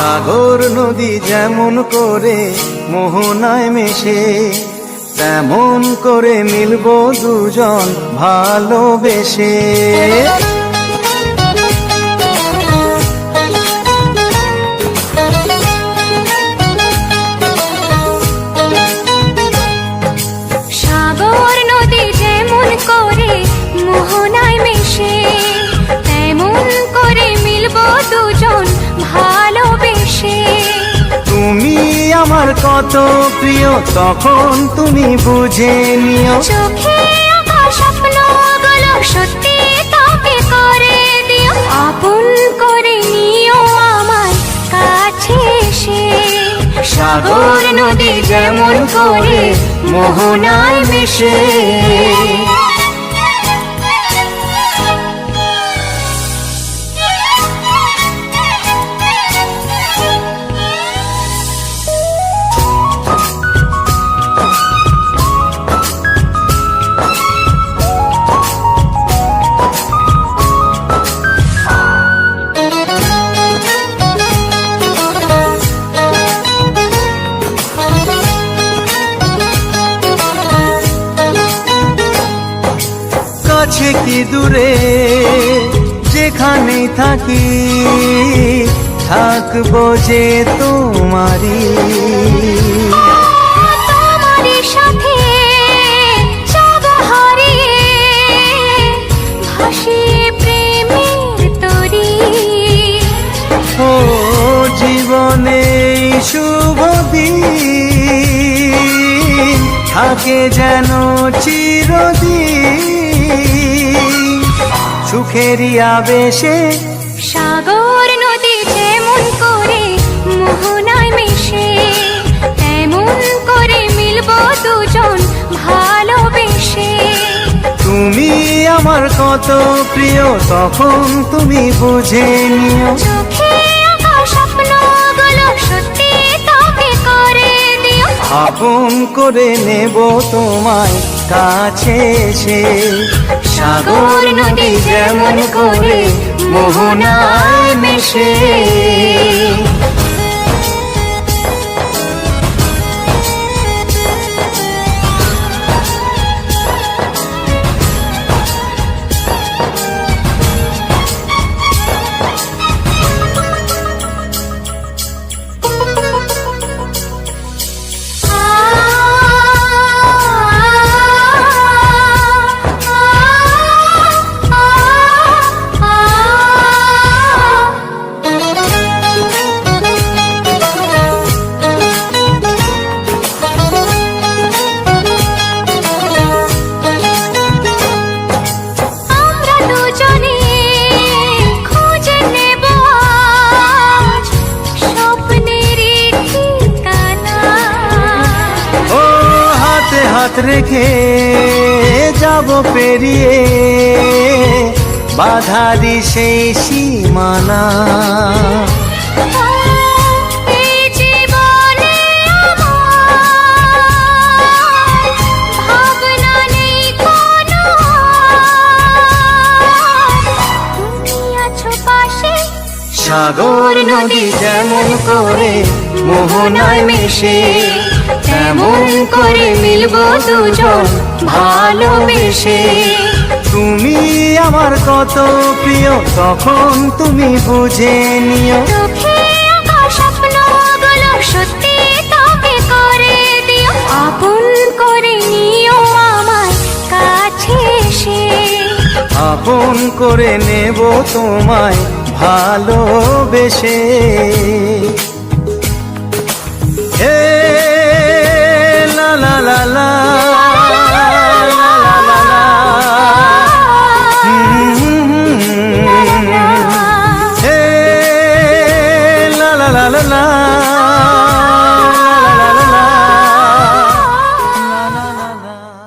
সাগর নদী যেমন করে মোহনায় মেশে, তেমন করে মিলবো দুজন ভালোবেসে। সাগর নদী যেমন করে মোহনায় মেশে, তেমন করে মিলবো দুজন ভালোবেসে। তুমি আমার কত প্রিয় তখন তুমি বুঝে নিও, চোখে আঁকা স্বপ্নগুলো সত্যি তবে করে দিও। আপন করে নিও আমার কাছে এসে, সাগর নদী যেমন করে মোহনায় মেশে। কাছে কি দূরে যেখানেই থাকি, থাকবো যে তোমারই। তোমারই সাথে যাব হারিয়ে, ভাসিয়ে প্রেমের তরী। ও জীবনে শুভ দিন থাকে যেন চিরদিন, সুখেরই আবেশে। সাগর নদী যেমন করে মোহনায় মেশে, তেমন করে মিলবো দুজন ভালোবেসে। তুমি আমার কত প্রিয় তখন তুমি বুঝে নিও, চোখে আঁকা স্বপ্নগুলো সত্যি তবে করে দিও। আপন করে নেব তোমায় কাছে এসে। সাগর নদী যেমন করে মোহনায় মেশে। হাত রেখে যাব পেরিয়ে বাধারি সেই সীমানা। সাগর নদী যেমন করে মোহনায় মেশে, তেমন করে মিলবো দুজন ভালোবেসে। তুমি আমার কত প্রিয় তখন তুমি বুঝে নিও, চোখে আঁকা স্বপ্নগুলো সত্যি তবে করে দিও। আপন করে নিও আমার কাছে এসে, আপন করে নেব তোমায় ভালোবেসে। হে লা লা লা লা হে লা লা লা লা।